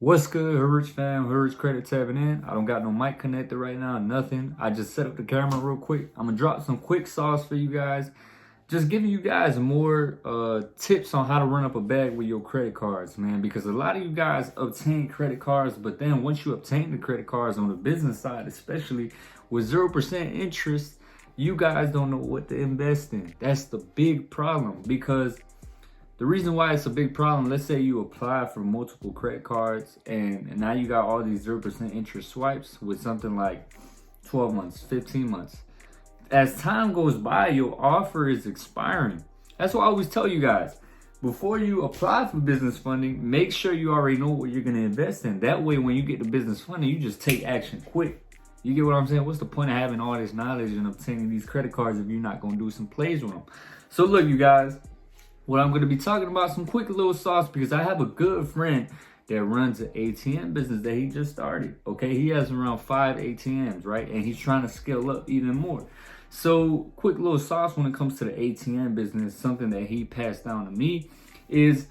What's good, Hoodrich fam? Hoodrich credit tapping in. I don't got no mic connected right now, nothing. I just set up the camera real quick. I'm gonna drop some quick sauce for you guys. Just giving you guys more tips on how to run up a bag with your credit cards, man. Because a lot of you guys obtain credit cards, but then once you obtain the credit cards on the business side, especially with 0% interest, you guys don't know what to invest in. That's the big problem because the reason why it's a big problem, let's say you apply for multiple credit cards and now you got all these 0% interest swipes with something like 12 months, 15 months. As time goes by, your offer is expiring. That's why I always tell you guys, before you apply for business funding, make sure you already know what you're gonna invest in. That way, when you get the business funding, you just take action quick. You get what I'm saying? What's the point of having all this knowledge and obtaining these credit cards if you're not gonna do some plays with them? So look, you guys, what I'm going to be talking about, some quick little sauce, because I have a good friend that runs an ATM business that he just started. Okay, he has around 5 ATMs, right? And he's trying to scale up even more. So quick little sauce when it comes to the ATM business, something that he passed down to me is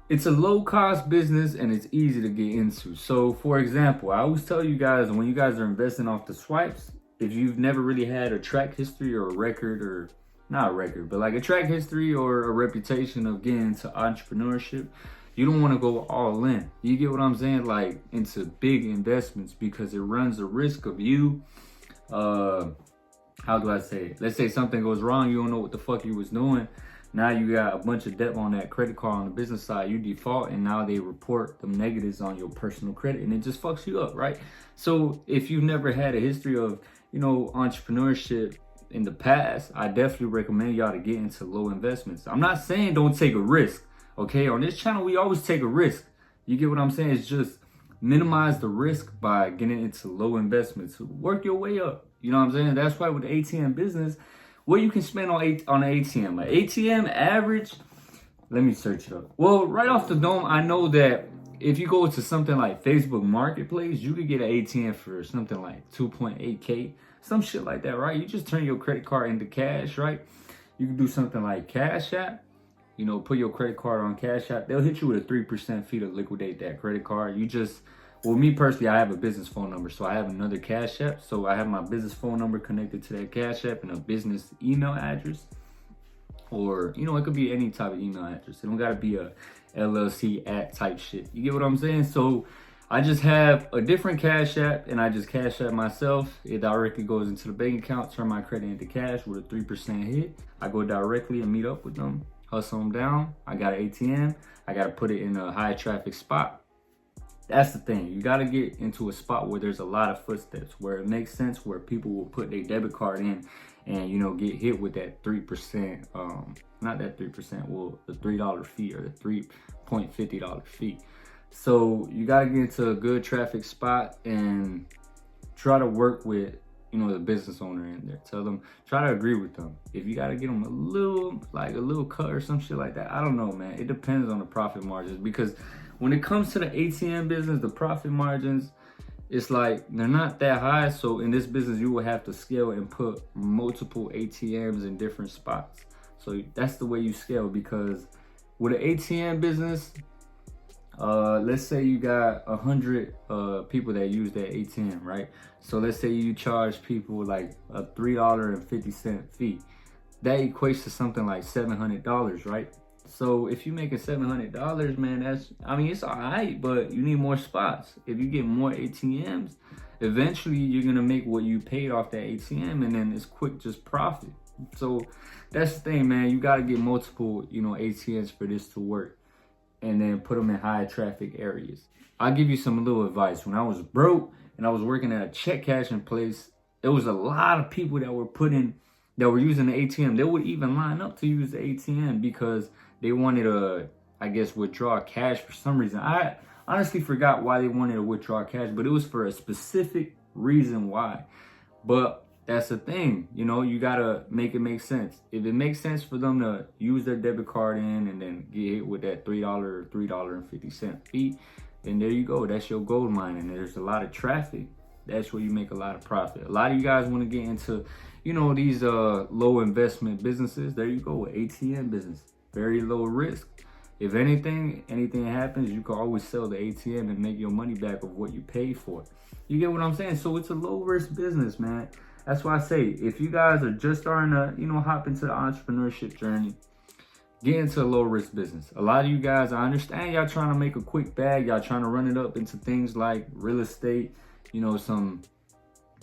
it's a low cost business and it's easy to get into. So for example, I always tell you guys, when you guys are investing off the swipes, if you've never really had a track history or a record, or not a record, but like a track history or a reputation of getting into entrepreneurship, you don't want to go all in. You get what I'm saying? Like into big investments, because it runs the risk of you, how do I say it? Let's say something goes wrong, you don't know what the fuck you was doing. Now you got a bunch of debt on that credit card on the business side, you default, and now they report them negatives on your personal credit, and it just fucks you up, right? So if you've never had a history of, entrepreneurship in the past, I definitely recommend y'all to get into low investments. I'm not saying don't take a risk, okay? On this channel, we always take a risk. You get what I'm saying? It's just minimize the risk by getting into low investments. Work your way up. You know what I'm saying? That's why with the ATM business, what you can spend on an ATM. An ATM average, let me search it up. Well, right off the dome, I know that if you go to something like Facebook Marketplace, you could get an ATM for something like 2.8K, some shit like that, right? You just turn your credit card into cash, right? You can do something like Cash App, put your credit card on Cash App. They'll hit you with a 3% fee to liquidate that credit card. Me personally, I have a business phone number, so I have another Cash App. So I have my business phone number connected to that Cash App and a business email address. Or, it could be any type of email address. It don't gotta be a LLC at type shit. You get what I'm saying? So I just have a different Cash App and I just Cash App myself. It directly goes into the bank account, turn my credit into cash with a 3% hit. I go directly and meet up with them, hustle them down. I got an ATM. I gotta put it in a high traffic spot. That's the thing. You got to get into a spot where there's a lot of footsteps, where it makes sense, where people will put their debit card in and, get hit with that 3%, not that 3%, well, the $3 fee or the $3.50 fee. So you got to get into a good traffic spot and try to work with, the business owner in there. Tell them, try to agree with them. If you got to get them a little cut or some shit like that, I don't know, man. It depends on the profit margins, because when it comes to the ATM business, the profit margins, it's like they're not that high. So in this business, you will have to scale and put multiple ATMs in different spots. So that's the way you scale, because with an ATM business, let's say you got 100 people that use that ATM, right? So let's say you charge people like a $3.50 fee. That equates to something like $700, right? So if you make a $700, man, it's all right, but you need more spots. If you get more ATMs, eventually you're gonna make what you paid off that ATM, and then it's quick just profit. So that's the thing, man. You gotta get multiple, ATMs for this to work, and then put them in high traffic areas. I'll give you some little advice. When I was broke and I was working at a check cashing place, there was a lot of people that were using the ATM. They would even line up to use the ATM because they wanted to, withdraw cash for some reason. I honestly forgot why they wanted to withdraw cash, but it was for a specific reason why. But that's the thing, you gotta make it make sense. If it makes sense for them to use their debit card in and then get hit with that $3 or $3.50 fee, then there you go. That's your gold mine, and there's a lot of traffic. That's where you make a lot of profit. A lot of you guys want to get into, these low investment businesses. There you go, with ATM business. Very low risk. if anything happens, you can always sell the ATM and make your money back of what you paid for it. You get what I'm saying? So it's a low risk business, man. That's why I say, if you guys are just starting to, hop into the entrepreneurship journey, get into a low risk business. A lot of you guys, I understand y'all trying to make a quick bag. Y'all trying to run it up into things like real estate, some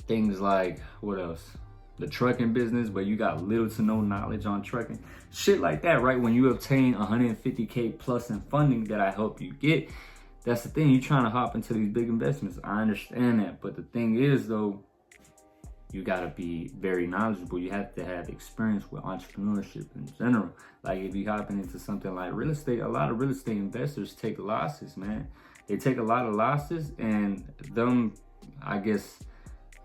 things like, what else? The trucking business, but you got little to no knowledge on trucking. Shit like that, right? When you obtain 150K plus in funding that I help you get, that's the thing. You're trying to hop into these big investments. I understand that. But the thing is, though, you got to be very knowledgeable. You have to have experience with entrepreneurship in general. Like if you hopping into something like real estate, a lot of real estate investors take losses, man. They take a lot of losses, and them, I guess,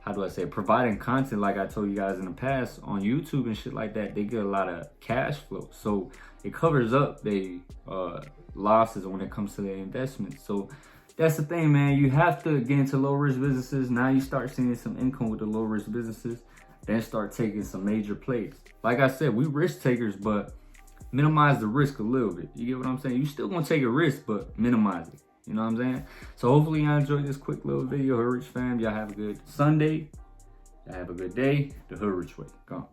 how do I say, providing content like I told you guys in the past on YouTube and shit like that, they get a lot of cash flow. So it covers up the losses when it comes to their investments. So that's the thing, man. You have to get into low risk businesses. Now you start seeing some income with the low risk businesses, then start taking some major plays. Like I said, we risk takers, but minimize the risk a little bit. You get what I'm saying? You still gonna take a risk, but minimize it. You know what I'm saying? So hopefully y'all enjoyed this quick little video. Hood Rich fam, y'all have a good Sunday. Y'all have a good day. The Hood Rich way. Gone.